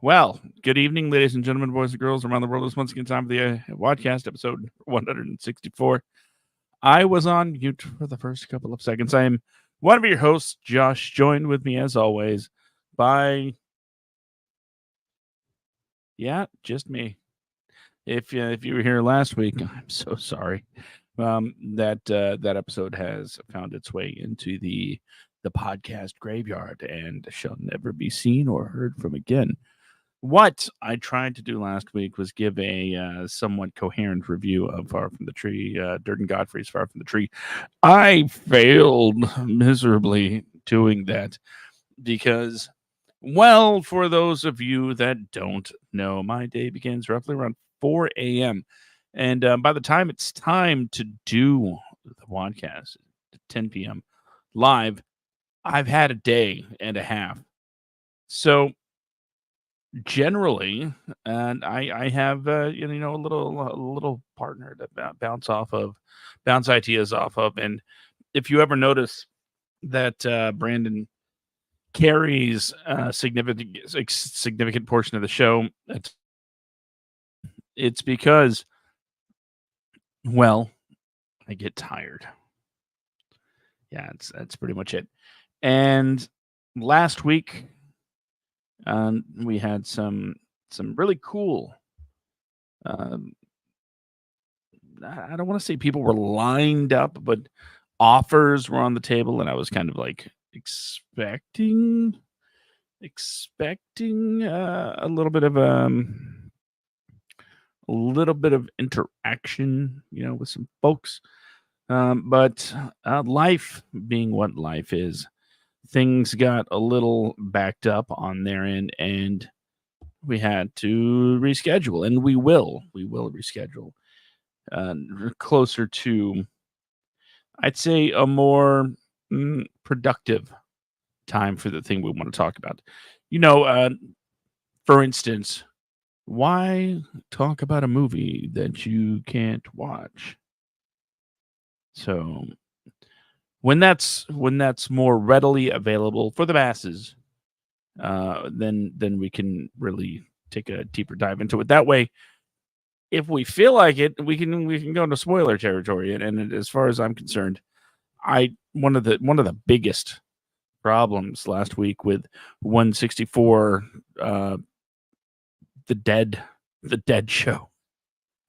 Well, good evening, ladies and gentlemen, boys and girls around the world. It's once again time for the WADcast episode 164. I was on mute for the first couple of seconds. I am one of your hosts, Josh, joined with me as always by, just me. If you were here last week, I'm so sorry. That episode has found its way into the podcast graveyard and shall never be seen or heard from again. What I tried to do last week was give a somewhat coherent review of Far From the Tree, Durden Godfrey's Far From the Tree. I failed miserably doing that because, well, for those of you that don't know, my day begins roughly around 4 a.m. And by the time it's time to do the podcast at 10 p.m. live, I've had a day and a half. So generally, and I have a little partner to bounce ideas off of. And if you ever notice that Brandon carries a significant portion of the show, it's because, well, I get tired. Yeah, that's pretty much it. And last week we had some really cool. Um, I don't want to say people were lined up, but offers were on the table, and I was kind of like expecting a little bit of interaction, with some folks. But life being what life is, things got a little backed up on their end, and we had to reschedule, and we will reschedule closer to, I'd say, a more productive time for the thing we want to talk about. For instance, why talk about a movie that you can't watch? So when that's more readily available for the masses, then we can really take a deeper dive into it. That way, if we feel like it, we can go into spoiler territory. And as far as I'm concerned, one of the biggest problems last week with 164, the dead show.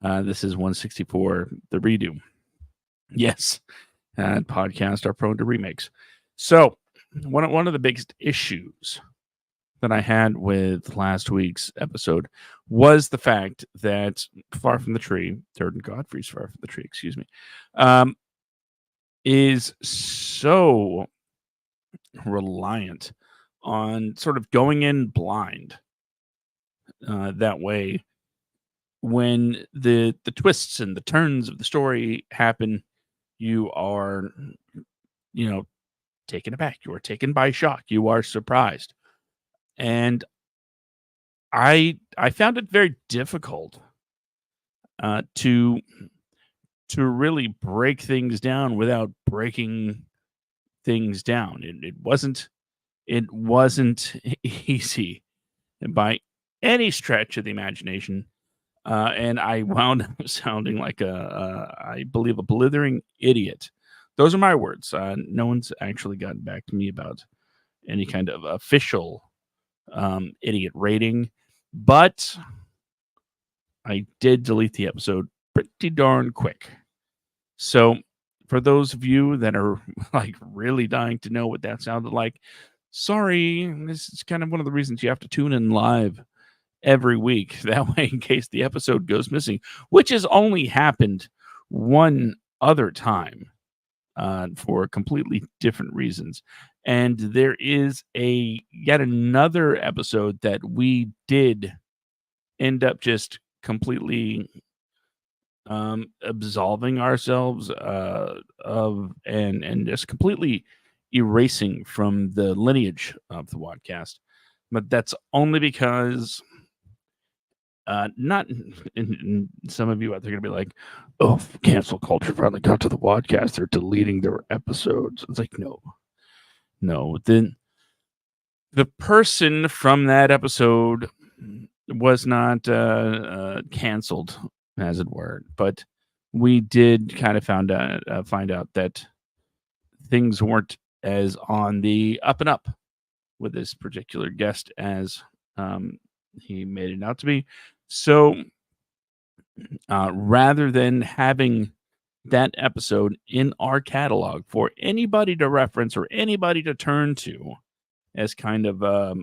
This is 164, the redo. Yes, podcasts are prone to remakes. So one of the biggest issues that I had with last week's episode was the fact that Far From the Tree, Durden Godfrey's Far From the Tree, excuse me, is so reliant on sort of going in blind. That way, when the twists and the turns of the story happen, you are, taken aback. You are taken by shock. You are surprised. And I found it very difficult to really break things down without breaking things down. It wasn't easy by any stretch of the imagination. And I wound up sounding like I believe, a blithering idiot. Those are my words. No one's actually gotten back to me about any kind of official idiot rating, but I did delete the episode pretty darn quick. So for those of you that are like really dying to know what that sounded like, sorry, this is kind of one of the reasons you have to tune in live every week. That way, in case the episode goes missing, which has only happened one other time for completely different reasons. And there is yet another episode that we did end up just completely absolving ourselves of and just completely erasing from the lineage of the WADcast. But that's only because not and some of you out there are going to be like, oh, cancel culture finally got to the WADcast. They're deleting their episodes. It's like, no. Then the person from that episode was not canceled, as it were, but we did kind of find out that things weren't as on the up and up with this particular guest as he made it out to be. So rather than having that episode in our catalog for anybody to reference or anybody to turn to as kind of a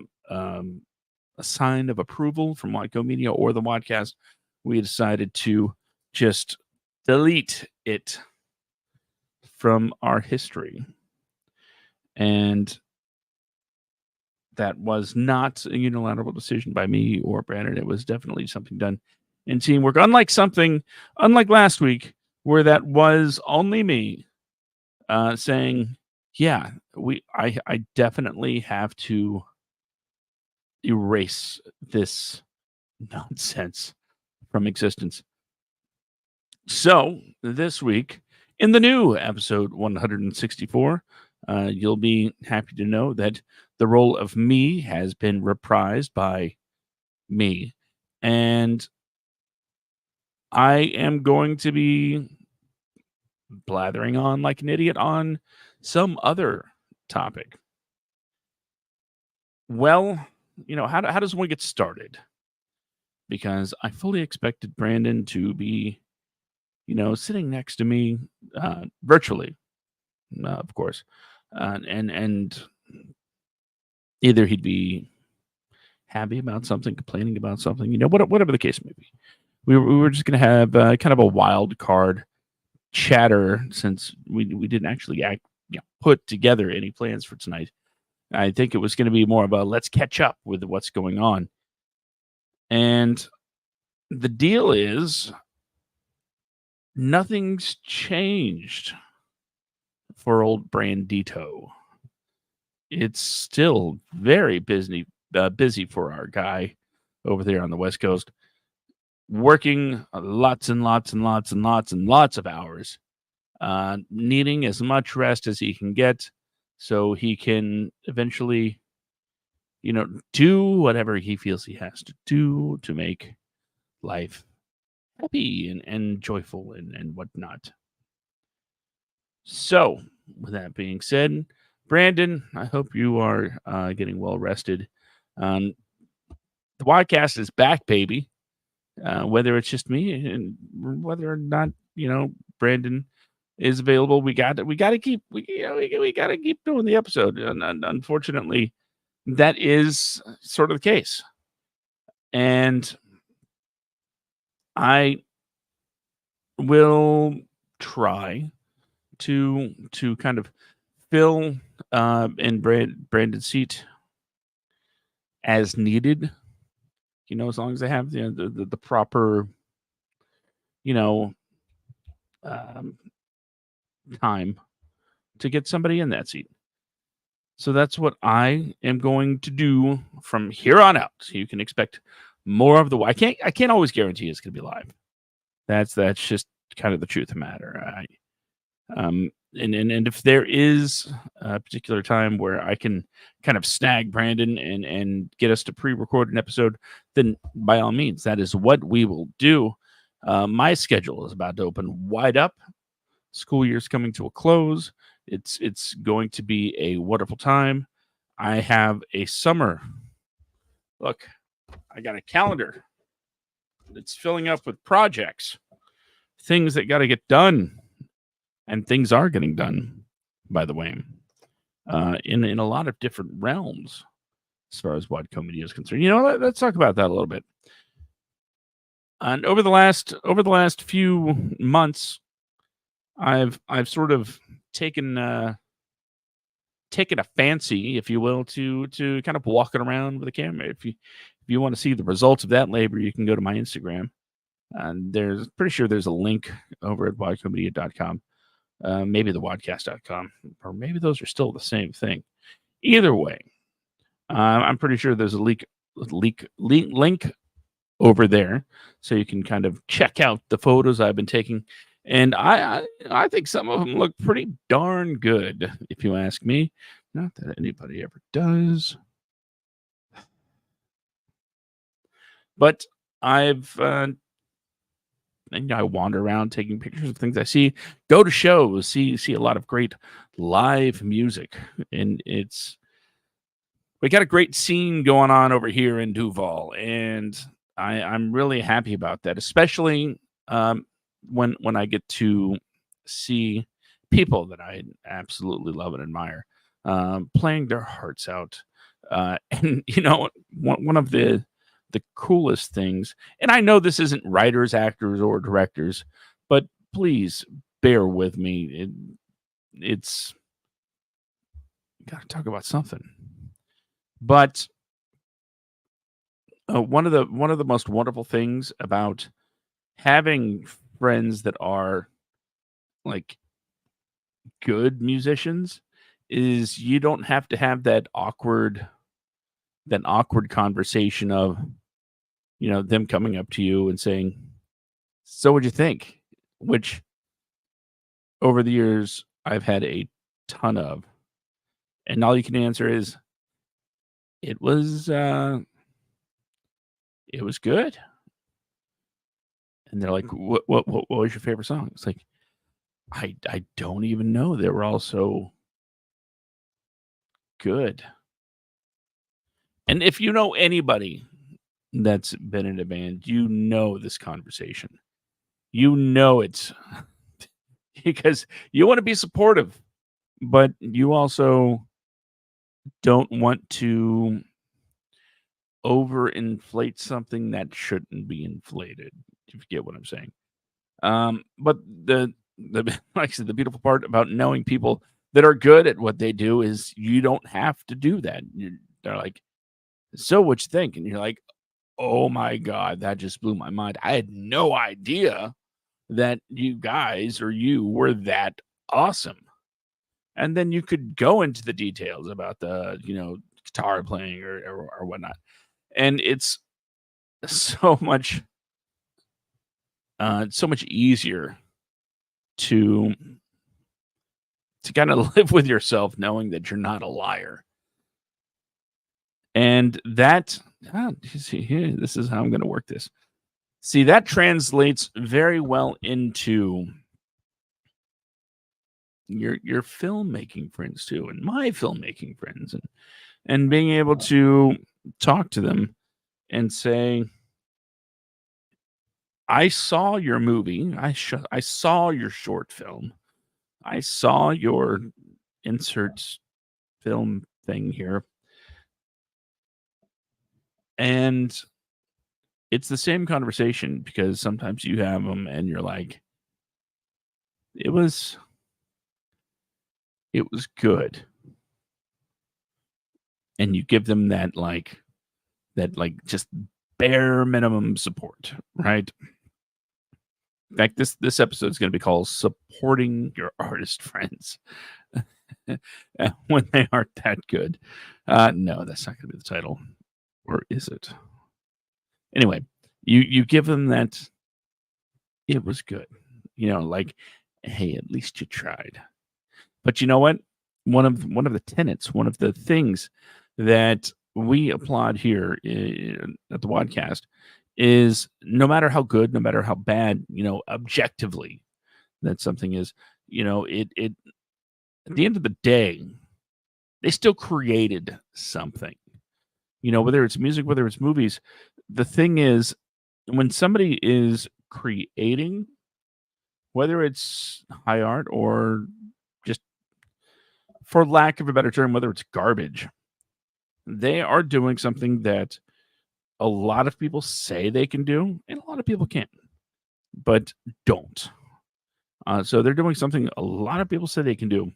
sign of approval from Watco Media or the WADcast, we decided to just delete it from our history. And that was not a unilateral decision by me or Brandon. It was definitely something done in teamwork. Unlike last week, where that was only me saying, "Yeah, I definitely have to erase this nonsense from existence." So this week, in the new episode 164, you'll be happy to know that the role of me has been reprised by me. And I am going to be blathering on like an idiot on some other topic. Well, how does one get started? Because I fully expected Brandon to be, sitting next to me virtually, of course. And either he'd be happy about something, complaining about something, whatever the case may be. We were just going to have kind of a wild card chatter since we didn't actually put together any plans for tonight. I think it was going to be more of a let's catch up with what's going on. And the deal is nothing's changed for old Brandito. It's still very busy for our guy over there on the West Coast, working lots and lots and lots and lots and lots of hours, needing as much rest as he can get so he can eventually, do whatever he feels he has to do to make life happy and joyful and whatnot. So, with that being said, Brandon, I hope you are getting well rested. The WADcast is back, baby. Whether it's just me and whether or not Brandon is available, we got to keep we got to keep doing the episode. And unfortunately, that is sort of the case. And I will try to kind of fill in Brandon's seat as needed. As long as I have the proper time to get somebody in that seat. So that's what I am going to do from here on out. So you can expect more of the. I can't always guarantee it's going to be live. That's just kind of the truth of the matter. And if there is a particular time where I can kind of snag Brandon and get us to pre-record an episode, then by all means, that is what we will do. My schedule is about to open wide up. School year's coming to a close. It's going to be a wonderful time. I have a summer. Look, I got a calendar. It's filling up with projects, things that got to get done. And things are getting done, by the way, in a lot of different realms as far as Watco Media is concerned. Let's talk about that a little bit. And over the last few months, I've sort of taken a fancy, if you will, to kind of walking around with a camera. If you want to see the results of that labor, you can go to my Instagram. And pretty sure there's a link over at wadcomedia.com. Maybe the WADcast.com, or maybe those are still the same thing. Either way, I'm pretty sure there's a link over there, so you can kind of check out the photos I've been taking. And I think some of them look pretty darn good, if you ask me. Not that anybody ever does. But I've and I wander around taking pictures of things I see, go to shows, see a lot of great live music, and it's we got a great scene going on over here in Duval, and I'm really happy about that, especially when I get to see people that I absolutely love and admire playing their hearts out. And one of the coolest things, and I know this isn't writers, actors, or directors, but please bear with me. It's got to talk about something. But one of the most wonderful things about having friends that are like good musicians is you don't have to have that awkward conversation of them coming up to you and saying, "So what'd you think?" Which over the years I've had a ton of, and all you can answer is it was it was good. And they're like, what was your favorite song? It's like, I don't even know. They were all so good. And if you know anybody that's been in a band, you know this conversation. You know it because you want to be supportive, but you also don't want to overinflate something that shouldn't be inflated. If you get what I'm saying. But the like I said, the beautiful part about knowing people that are good at what they do is you don't have to do that. They're like, "So what you think?" And you're like, "Oh my god, that just blew my mind. I had no idea that you guys or you were that awesome." And then you could go into the details about the guitar playing or whatnot, and it's so much so much easier to kind of live with yourself knowing that you're not a liar. And that, you see here, this is how I'm going to work this. See, that translates very well into your filmmaking friends too, and my filmmaking friends, and being able to talk to them and say, "I saw your movie. I saw your short film. I saw your insert film thing here." And it's the same conversation because sometimes you have them and you're like, "It was it was good." And you give them that just bare minimum support, right? In fact, this episode is gonna be called "Supporting Your Artist Friends." When they aren't that good. No, that's not gonna be the title. Or is it? Anyway, you give them that it was good. Like, "Hey, at least you tried." But you know what? One of the tenets, one of the things that we applaud here at the WADcast is no matter how good, no matter how bad, objectively that something is, it at the end of the day, they still created something. Whether it's music, whether it's movies. The thing is, when somebody is creating, whether it's high art or just, for lack of a better term, whether it's garbage, they are doing something that a lot of people say they can do, and a lot of people can't, but don't. So they're doing something a lot of people say they can do,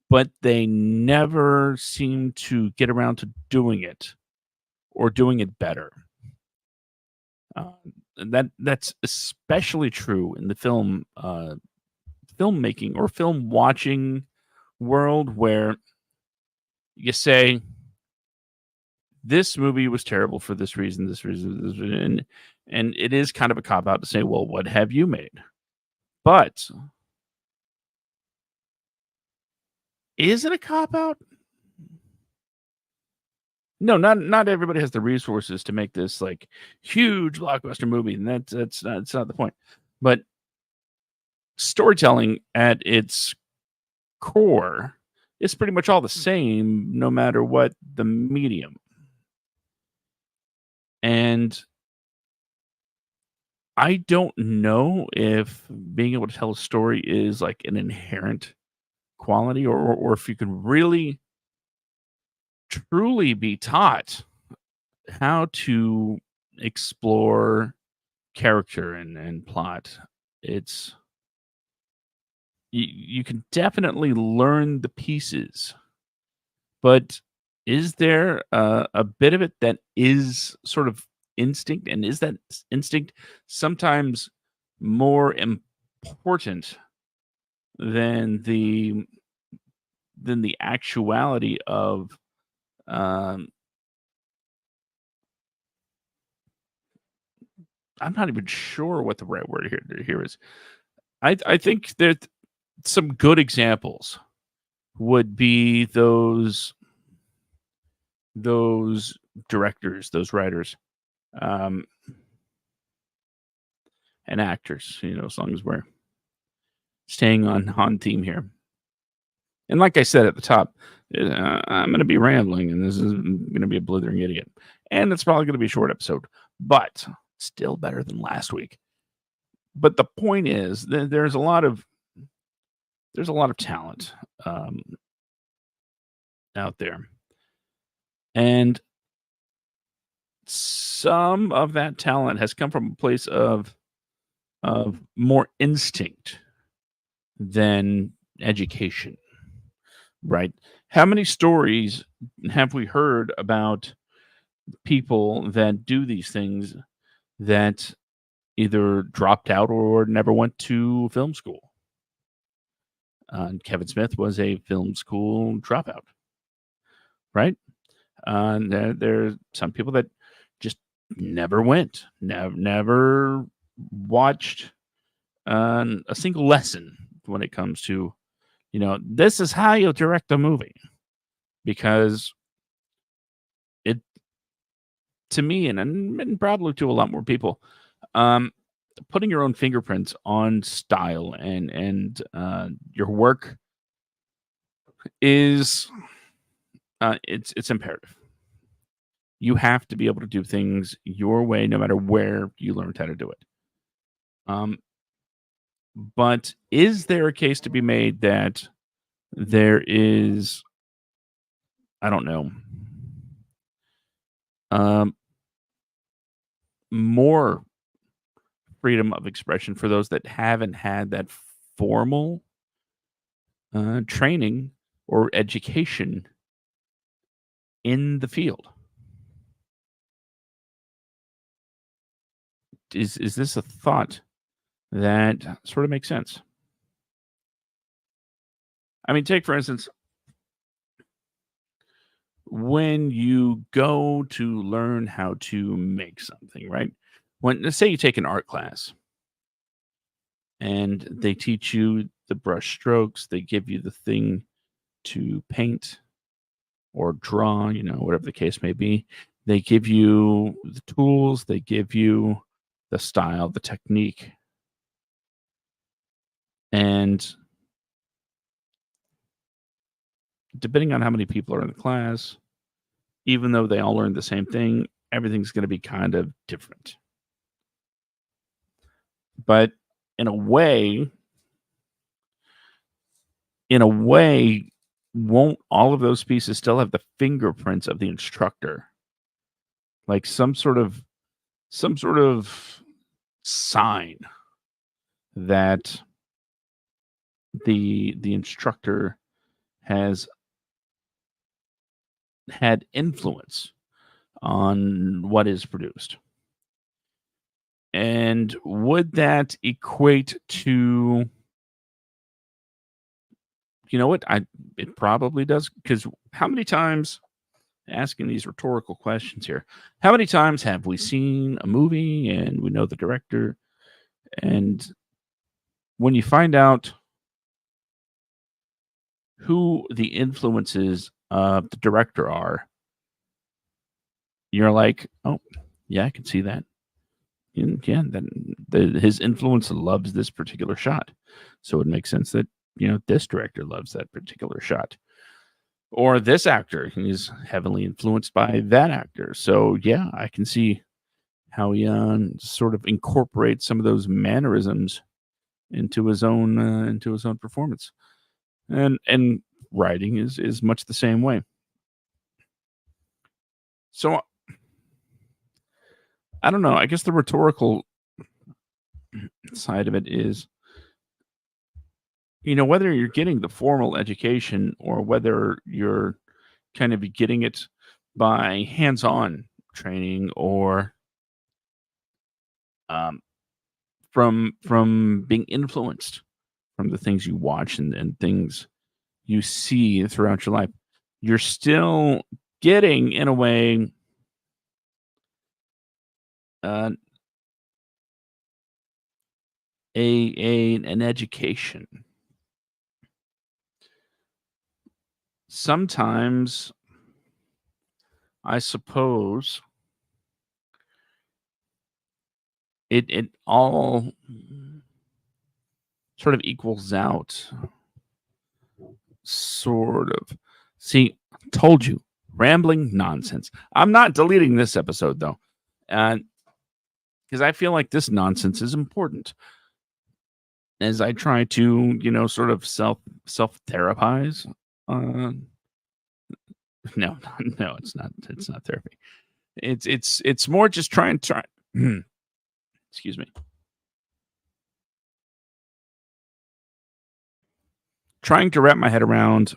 but they never seem to get around to doing it or doing it better. Uh, and that's especially true in the filmmaking or film watching world, where you say this movie was terrible for this reason, this reason, and it is kind of a cop out to say, well, what have you made? But is it a cop out? No, not everybody has the resources to make this like huge blockbuster movie, and that's not the point. But storytelling at its core is pretty much all the same, no matter what the medium. And I don't know if being able to tell a story is like an inherent quality, or if you can really truly be taught how to explore character and plot. It's you can definitely learn the pieces, but is there a bit of it that is sort of instinct, and is that instinct sometimes more important than the actuality of um, I'm not even sure what the right word here is. I think there's some good examples would be those directors, those writers, um, and actors, as long as we're staying on theme here. And like I said at the top, I'm going to be rambling, and this is going to be a blithering idiot, and it's probably going to be a short episode, but still better than last week. But the point is, there's a lot of talent out there, and some of that talent has come from a place of more instinct than education, right? How many stories have we heard about people that do these things that either dropped out or never went to film school? Kevin Smith was a film school dropout, right? And there's some people that just never went, never watched a single lesson when it comes to, this is how you direct a movie. Because it, to me, and probably to a lot more people, um, putting your own fingerprints on style and your work is it's imperative. You have to be able to do things your way, no matter where you learned how to do it. Um, but is there a case to be made that there is, I don't know, um, more freedom of expression for those that haven't had that formal training or education in the field? Is this a thought that sort of makes sense? I mean, take for instance, when you go to learn how to make something, right? When, let's say you take an art class and they teach you the brush strokes, they give you the thing to paint or draw, whatever the case may be. They give you the tools, they give you the style, the technique. And depending on how many people are in the class, even though they all learn the same thing, everything's going to be kind of different. But in a way, won't all of those pieces still have the fingerprints of the instructor? Like some sort of sign that the instructor has had influence on what is produced. And would that equate to, what? It probably does, because how many times, asking these rhetorical questions here, how many times have we seen a movie and we know the director, and when you find out who the influences of the director are, you're like, oh, yeah, I can see that. Yeah, his influence loves this particular shot. So it makes sense that, this director loves that particular shot. Or this actor is heavily influenced by that actor. So yeah, I can see how he sort of incorporates some of those mannerisms into his own performance. And writing is much the same way. So I don't know. I guess the rhetorical side of it is, whether you're getting the formal education or whether you're kind of getting it by hands-on training or um, from being influenced from the things you watch and things you see throughout your life, you're still getting, in a way, uh, an education. Sometimes, I suppose, it all sort of equals out. Sort of. See, told you, rambling nonsense. I'm not deleting this episode though, because I feel like this nonsense is important. As I try to, sort of self therapize. Uh, no, no, it's not. It's not therapy. It's more just try. Excuse me. Trying to wrap my head around,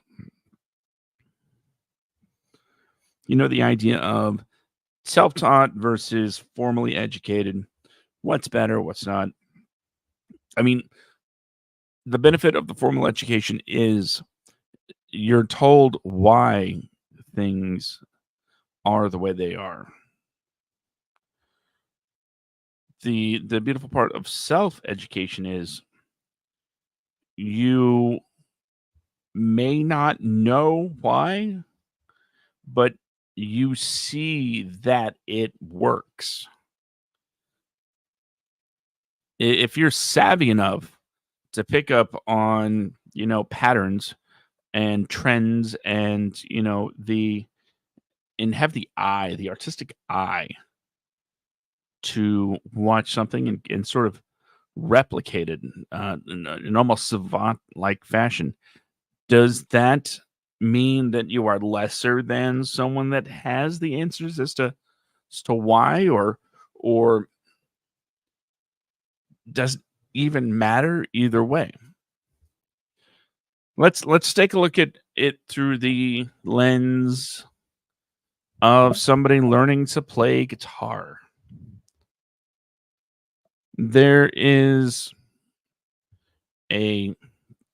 the idea of self-taught versus formally educated. What's better? What's not? I mean, the benefit of the formal education is you're told why things are the way they are. The beautiful part of self-education is you may not know why, but you see that it works. If you're savvy enough to pick up on, patterns and trends and, and have the artistic eye to watch something and sort of replicate it in almost savant like fashion, does that mean that you are lesser than someone that has the answers as to why, or does it even matter either way? Let's take a look at it through the lens of somebody learning to play guitar. There is a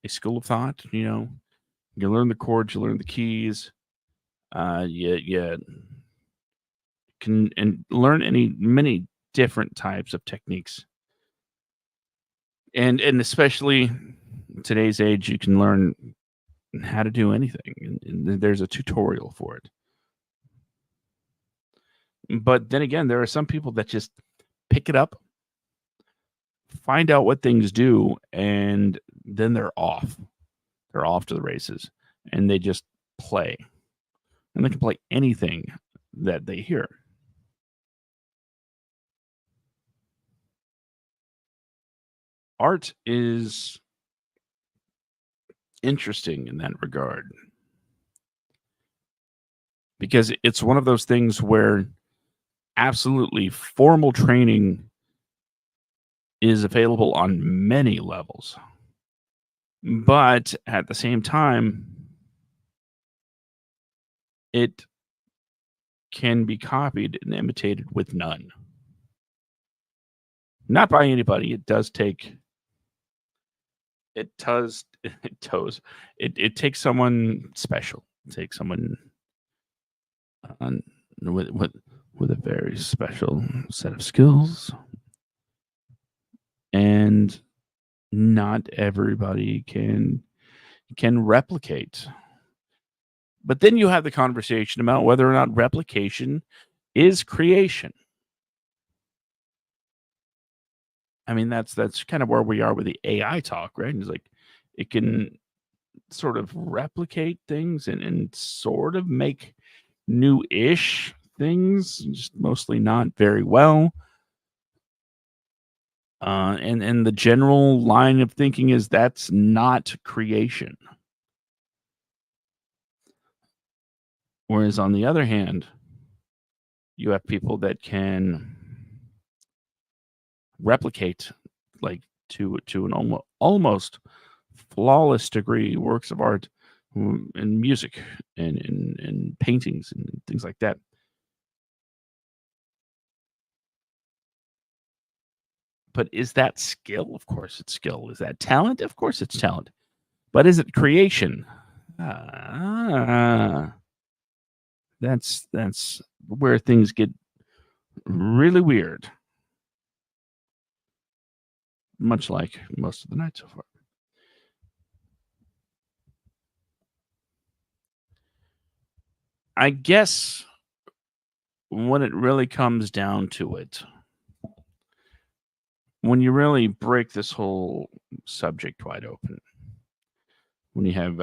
school of thought, you learn the chords, you learn the keys, you can and learn many different types of techniques, and especially today's age, you can learn how to do anything, and there's a tutorial for it. But then again, there are some people that just pick it up, find out what things do, and then they're off. They're off to the races, and they just play, and they can play anything that they hear. Art is interesting in that regard because it's one of those things where absolutely formal training is available on many levels. But at the same time, it can be copied and imitated with none. Not by anybody. It takes someone special. It takes someone on with a very special set of skills, and not everybody can replicate. But then you have the conversation about whether or not replication is creation. I mean, that's kind of where we are with the AI talk, right? It's like it can sort of replicate things and sort of make new-ish things, just mostly not very well. And the general line of thinking is that's not creation. Whereas on the other hand, you have people that can replicate like to an almost flawless degree works of art in music and in paintings and things like that. But is that skill? Of course it's skill. Is that talent? Of course it's talent. But is it creation? Ah, that's where things get really weird, much like most of the night so far. I guess when it really comes down to it, when you really break this whole subject wide open, when you have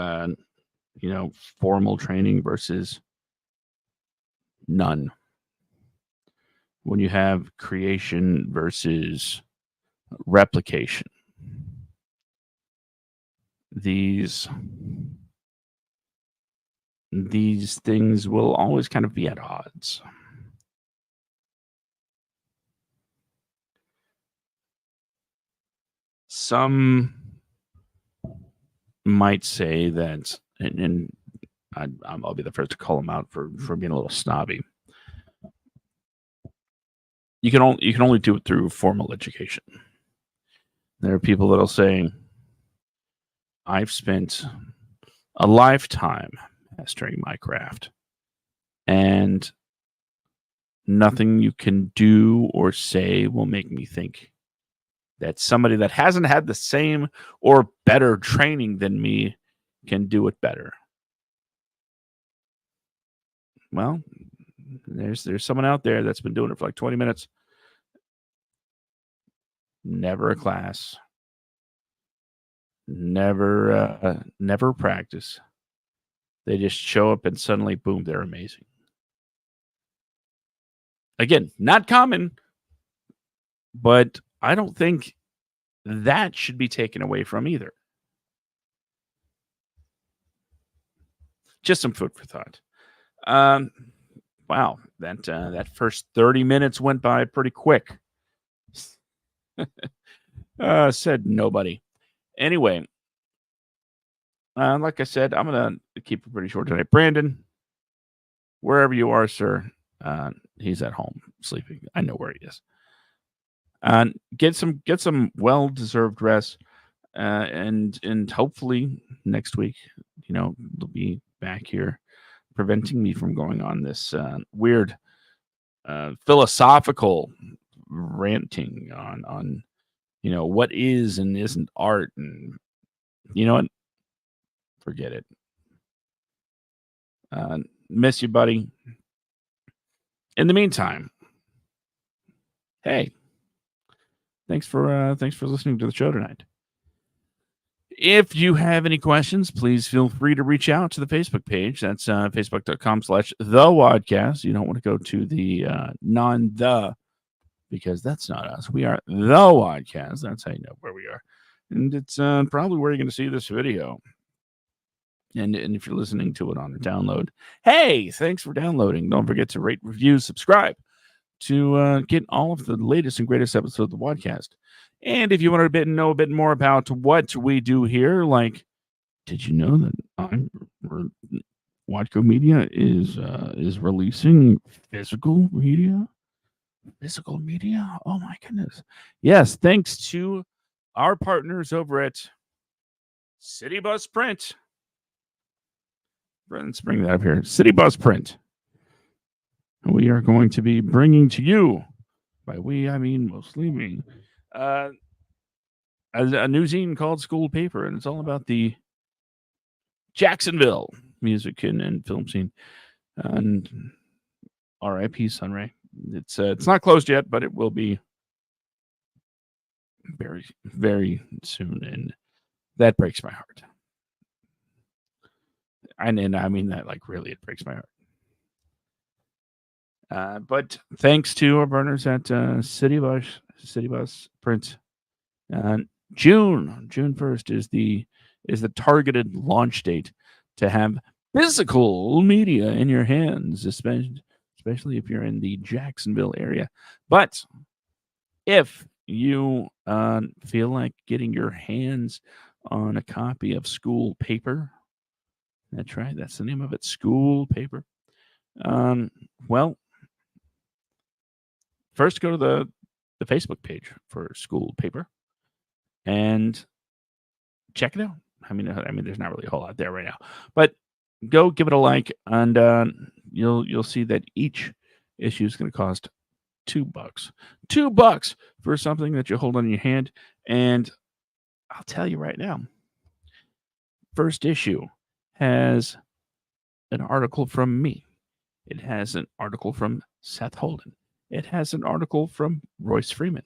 formal training versus none, when you have creation versus replication, these things will always kind of be at odds. Some might say that, and I'll be the first to call them out for being a little snobby. You can only do it through formal education. There are people that'll say, "I've spent a lifetime mastering my craft, and nothing you can do or say will make me think that somebody that hasn't had the same or better training than me can do it better." Well, there's someone out there that's been doing it for like 20 minutes, never a class, never practice. They just show up and suddenly, boom, they're amazing. Again, not common, but I don't think that should be taken away from either. Just some food for thought. Um, wow, that first 30 minutes went by pretty quick. Said nobody. Anyway, like I said, I'm gonna keep it pretty short tonight. Brandon, wherever you are, sir, he's at home sleeping. I know where he is. Get some well deserved rest, and hopefully next week, they'll be back here, preventing me from going on this weird philosophical ranting on what is and isn't art, and you know what, forget it. Miss you, buddy. In the meantime, hey, thanks for listening to the show tonight. If you have any questions, please feel free to reach out to the Facebook page. That's facebook.com/the WADcast. You don't want to go to the non-the, because that's not us. We are the WADcast. That's how you know where we are. And it's probably where you're going to see this video. And if you're listening to it on a download, hey, thanks for downloading. Don't forget to rate, review, subscribe to get all of the latest and greatest episodes of the podcast. And if you want to know a bit more about what we do here, like, did you know that Watco Media is releasing physical media? Physical media? Oh my goodness! Yes, thanks to our partners over at City Bus Print. Let's bring that up here. City Bus Print. We are going to be bringing to you, by we I mean mostly me, a new zine called School Paper, and it's all about the Jacksonville music and film scene. And R.I.P. Sunray. It's not closed yet, but it will be very, very soon, and that breaks my heart. And I mean that like really, it breaks my heart. But thanks to our partners at City Bus Print, June 1st is the targeted launch date to have physical media in your hands, especially if you're in the Jacksonville area. But if you feel like getting your hands on a copy of school paper, that's right, that's the name of it, school paper. Well, first go to the Facebook page for school paper and check it out. I mean, there's not really a whole lot there right now, but go give it a like, and you'll see that each issue is going to cost $2. $2 for something that you hold on your hand. And I'll tell you right now, first issue has an article from me. It has an article from Seth Holden. It has an article from Royce Freeman.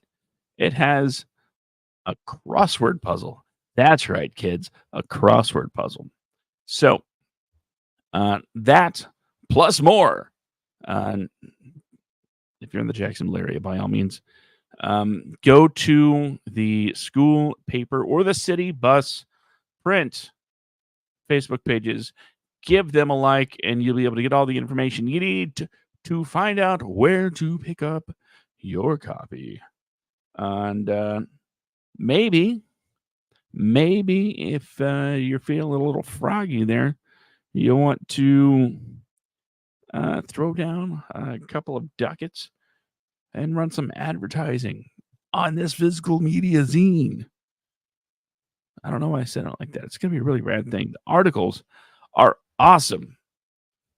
It has a crossword puzzle. That's right, kids, a crossword puzzle. So that plus more. If you're in the Jacksonville area, by all means, go to the school paper or the City Bus Print Facebook pages. Give them a like, and you'll be able to get all the information you need to find out where to pick up your copy. And maybe if you're feeling a little froggy there, you want to throw down a couple of ducats and run some advertising on this physical media zine. I don't know why I said it like that. It's going to be a really rad thing. The articles are awesome.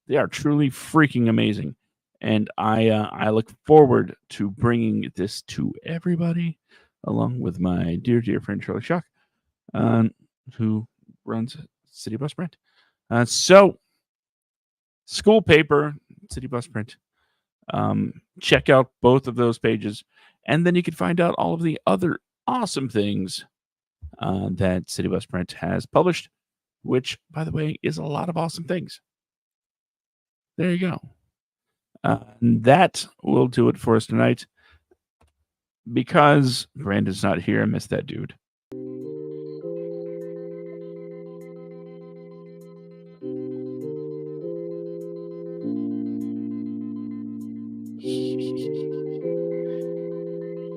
They are truly freaking amazing. And I look forward to bringing this to everybody, along with my dear, dear friend Charlie Schuck, who runs City Bus Print. So, school paper, City Bus Print. Check out both of those pages, and then you can find out all of the other awesome things that City Bus Print has published, which, by the way, is a lot of awesome things. There you go. That will do it for us tonight. Because Brandon's not here, I miss that dude.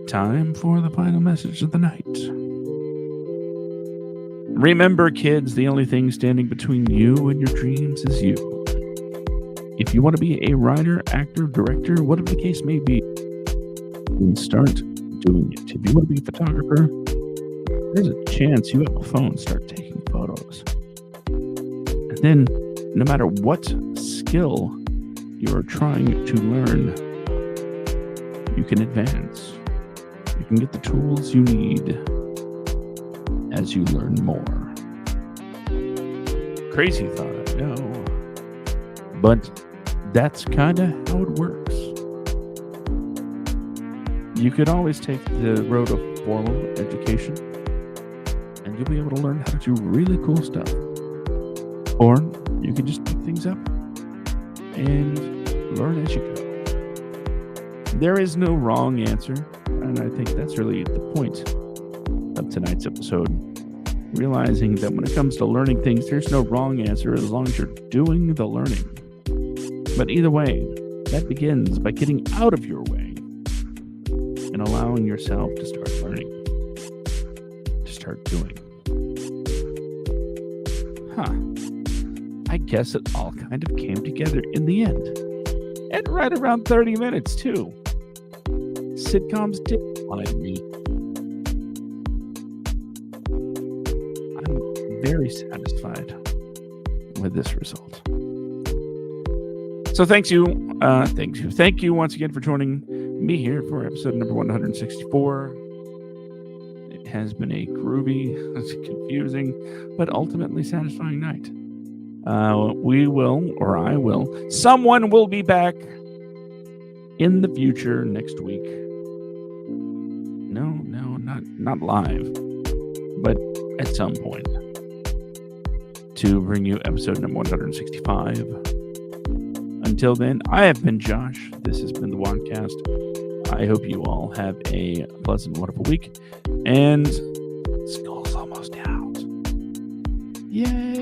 Time for the final message of the night. Remember, kids, the only thing standing between you and your dreams is you. If you want to be a writer, actor, director, whatever the case may be, then start doing it. If you want to be a photographer, there's a chance you have a phone, start taking photos. And then, no matter what skill you're trying to learn, you can advance. You can get the tools you need as you learn more. Crazy thought, I know. But that's kind of how it works. You could always take the road of formal education, and you'll be able to learn how to do really cool stuff. Or you can just pick things up and learn as you go. There is no wrong answer, and I think that's really the point of tonight's episode. Realizing that when it comes to learning things, there's no wrong answer as long as you're doing the learning. But either way, that begins by getting out of your way and allowing yourself to start learning, to start doing. I guess it all kind of came together in the end. And right around 30 minutes, too. Sitcoms did wanted me. I'm very satisfied with this result. So thank you once again for joining me here for episode number 164. It has been a groovy, confusing, but ultimately satisfying night. Someone will be back in the future next week. No, not live, but at some point, to bring you episode number 165. Until then, I have been Josh. This has been the WADcast. I hope you all have a pleasant, wonderful week. And school's almost out. Yay!